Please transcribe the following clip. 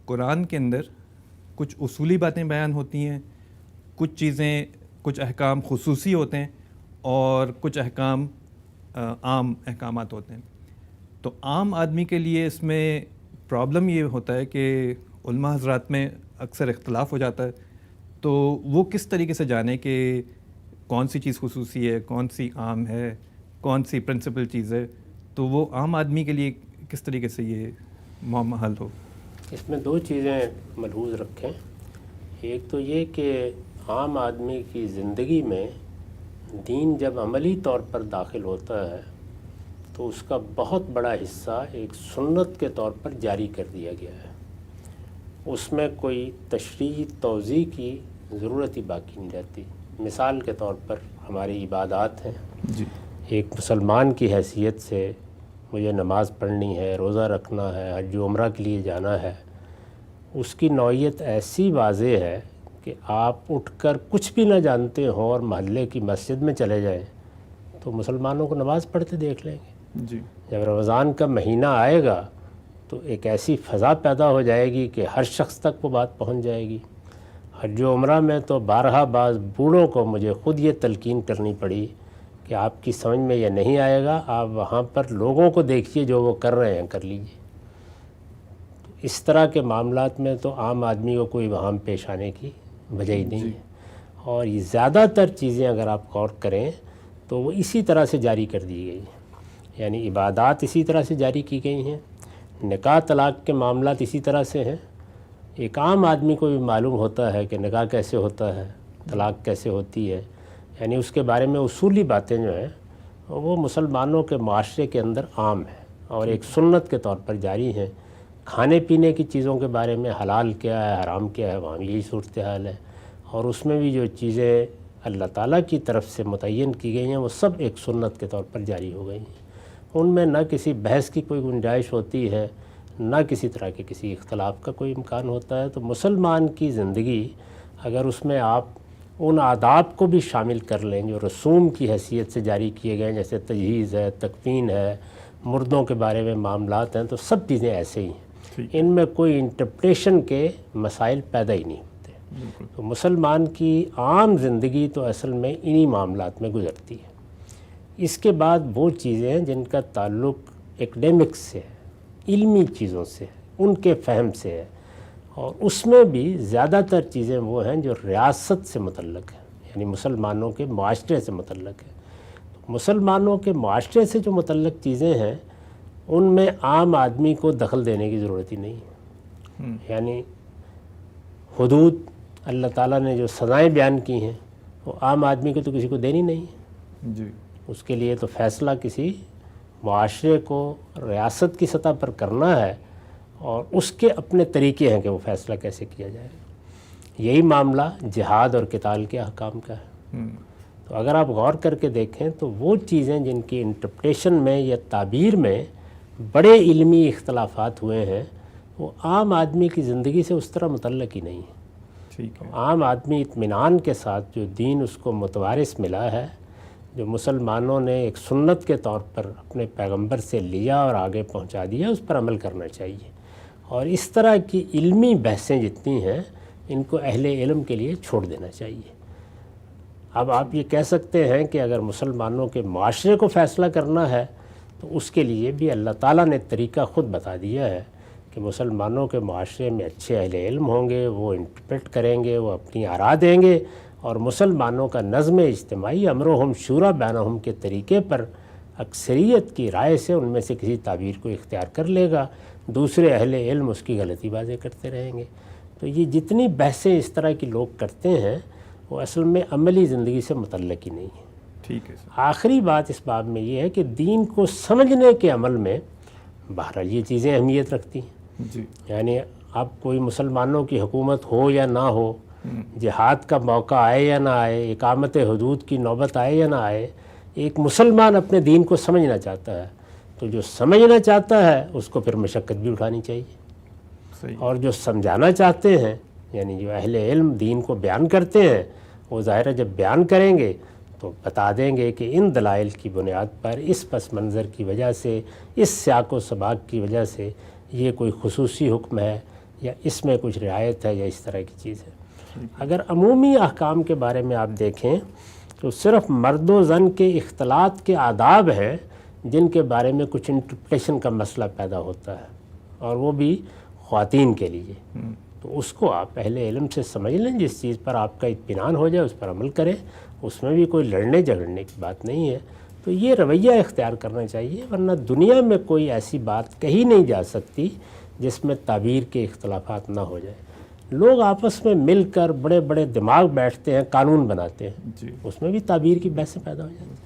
قرآن کے اندر کچھ اصولی باتیں بیان ہوتی ہیں، کچھ چیزیں، کچھ احکام خصوصی ہوتے ہیں اور کچھ احکام عام احکامات ہوتے ہیں. تو عام آدمی کے لیے اس میں پرابلم یہ ہوتا ہے کہ علماء حضرات میں اکثر اختلاف ہو جاتا ہے. تو وہ کس طریقے سے جانے کہ کون سی چیز خصوصی ہے، کون سی عام ہے، کون سی پرنسپل چیز ہے، تو وہ عام آدمی کے لیے کس طریقے سے یہ معاملہ حل ہو؟ اس میں دو چیزیں ملحوظ رکھیں. ایک تو یہ کہ عام آدمی کی زندگی میں دین جب عملی طور پر داخل ہوتا ہے تو اس کا بہت بڑا حصہ ایک سنت کے طور پر جاری کر دیا گیا ہے. اس میں کوئی تشریح توضیح کی ضرورت ہی باقی نہیں رہتی. مثال کے طور پر ہماری عبادات ہیں. جی. ایک مسلمان کی حیثیت سے مجھے نماز پڑھنی ہے، روزہ رکھنا ہے، حج و عمرہ کے لیے جانا ہے. اس کی نوعیت ایسی واضح ہے کہ آپ اٹھ کر کچھ بھی نہ جانتے ہوں اور محلے کی مسجد میں چلے جائیں تو مسلمانوں کو نماز پڑھتے دیکھ لیں گے. جی. جب رمضان کا مہینہ آئے گا تو ایک ایسی فضا پیدا ہو جائے گی کہ ہر شخص تک وہ بات پہنچ جائے گی. حج و عمرہ میں تو بارہا بعض بوڑھوں کو مجھے خود یہ تلقین کرنی پڑی کہ آپ کی سمجھ میں یہ نہیں آئے گا، آپ وہاں پر لوگوں کو دیکھیے جو وہ کر رہے ہیں کر لیجیے. اس طرح کے معاملات میں تو عام آدمی کو کوئی وہم پیش آنے کی وجہ ہی نہیں ہے. اور یہ زیادہ تر چیزیں اگر آپ غور کریں تو وہ اسی طرح سے جاری کر دی گئی ہیں. یعنی عبادات اسی طرح سے جاری کی گئی ہیں، نکاح طلاق کے معاملات اسی طرح سے ہیں. ایک عام آدمی کو بھی معلوم ہوتا ہے کہ نکاح کیسے ہوتا ہے، طلاق کیسے ہوتی ہے. یعنی اس کے بارے میں اصولی باتیں جو ہیں وہ مسلمانوں کے معاشرے کے اندر عام ہیں اور ایک سنت کے طور پر جاری ہیں. کھانے پینے کی چیزوں کے بارے میں حلال کیا ہے، حرام کیا ہے، وہاں یہی صورتحال ہے. اور اس میں بھی جو چیزیں اللہ تعالیٰ کی طرف سے متعین کی گئی ہیں وہ سب ایک سنت کے طور پر جاری ہو گئی ہیں. ان میں نہ کسی بحث کی کوئی گنجائش ہوتی ہے، نہ کسی طرح کے کسی اختلاف کا کوئی امکان ہوتا ہے. تو مسلمان کی زندگی اگر اس میں آپ ان آداب کو بھی شامل کر لیں جو رسوم کی حیثیت سے جاری کیے گئے ہیں، جیسے تجہیز ہے، تکفین ہے، مردوں کے بارے میں معاملات ہیں، تو سب چیزیں ایسے ہی ہیں. ان میں کوئی انٹرپریشن کے مسائل پیدا ہی نہیں ہوتے. تو مسلمان کی عام زندگی تو اصل میں انہی معاملات میں گزرتی ہے. اس کے بعد وہ چیزیں ہیں جن کا تعلق ایکڈیمکس سے ہے، علمی چیزوں سے، ان کے فہم سے ہے. اور اس میں بھی زیادہ تر چیزیں وہ ہیں جو ریاست سے متعلق ہیں، یعنی مسلمانوں کے معاشرے سے متعلق ہیں. مسلمانوں کے معاشرے سے جو متعلق چیزیں ہیں ان میں عام آدمی کو دخل دینے کی ضرورت ہی نہیں ہے. یعنی حدود اللہ تعالیٰ نے جو سزائیں بیان کی ہیں وہ عام آدمی کو تو کسی کو دینی نہیں ہے. جی. اس کے لیے تو فیصلہ کسی معاشرے کو ریاست کی سطح پر کرنا ہے اور اس کے اپنے طریقے ہیں کہ وہ فیصلہ کیسے کیا جائے. یہی معاملہ جہاد اور قتال کے احکام کا ہے. تو اگر آپ غور کر کے دیکھیں تو وہ چیزیں جن کی انٹرپریشن میں یا تعبیر میں بڑے علمی اختلافات ہوئے ہیں وہ عام آدمی کی زندگی سے اس طرح متعلق ہی نہیں ہے. عام آدمی اطمینان کے ساتھ جو دین اس کو متوارث ملا ہے، جو مسلمانوں نے ایک سنت کے طور پر اپنے پیغمبر سے لیا اور آگے پہنچا دیا، اس پر عمل کرنا چاہیے. اور اس طرح کی علمی بحثیں جتنی ہیں ان کو اہل علم کے لیے چھوڑ دینا چاہیے. اب آپ یہ کہہ سکتے ہیں کہ اگر مسلمانوں کے معاشرے کو فیصلہ کرنا ہے تو اس کے لیے بھی اللہ تعالیٰ نے طریقہ خود بتا دیا ہے کہ مسلمانوں کے معاشرے میں اچھے اہل علم ہوں گے، وہ انٹرپریٹ کریں گے، وہ اپنی آراء دیں گے اور مسلمانوں کا نظم اجتماعی امرہم شورا بینہم کے طریقے پر اکثریت کی رائے سے ان میں سے کسی تعبیر کو اختیار کر لے گا. دوسرے اہل علم اس کی غلطی بازیں کرتے رہیں گے. تو یہ جتنی بحثیں اس طرح کی لوگ کرتے ہیں وہ اصل میں عملی زندگی سے متعلق ہی نہیں ہے. ٹھیک ہے سر. آخری بات اس باب میں یہ ہے کہ دین کو سمجھنے کے عمل میں بہرحال یہ چیزیں اہمیت رکھتی ہیں. جی. یعنی اب کوئی مسلمانوں کی حکومت ہو یا نہ ہو، جہاد کا موقع آئے یا نہ آئے، اقامت حدود کی نوبت آئے یا نہ آئے، ایک مسلمان اپنے دین کو سمجھنا چاہتا ہے تو جو سمجھنا چاہتا ہے اس کو پھر مشقت بھی اٹھانی چاہیے. صحیح. اور جو سمجھانا چاہتے ہیں یعنی جو اہل علم دین کو بیان کرتے ہیں وہ ظاہر ہے جب بیان کریں گے تو بتا دیں گے کہ ان دلائل کی بنیاد پر، اس پس منظر کی وجہ سے، اس سیاق و سباق کی وجہ سے یہ کوئی خصوصی حکم ہے یا اس میں کچھ رعایت ہے یا اس طرح کی چیز ہے۔ اگر عمومی احکام کے بارے میں آپ دیکھیں تو صرف مرد و زن کے اختلاط کے آداب ہیں جن کے بارے میں کچھ انٹرپریٹیشن کا مسئلہ پیدا ہوتا ہے، اور وہ بھی خواتین کے لیے۔ تو اس کو آپ اہل علم سے سمجھ لیں، جس چیز پر آپ کا اطمینان ہو جائے اس پر عمل کریں، اس میں بھی کوئی لڑنے جھگڑنے کی بات نہیں ہے۔ تو یہ رویہ اختیار کرنا چاہیے، ورنہ دنیا میں کوئی ایسی بات کہی نہیں جا سکتی جس میں تعبیر کے اختلافات نہ ہو جائے۔ لوگ آپس میں مل کر بڑے بڑے دماغ بیٹھتے ہیں، قانون بناتے ہیں، جی اس میں بھی تعبیر کی بحثیں پیدا ہو جاتی ہیں۔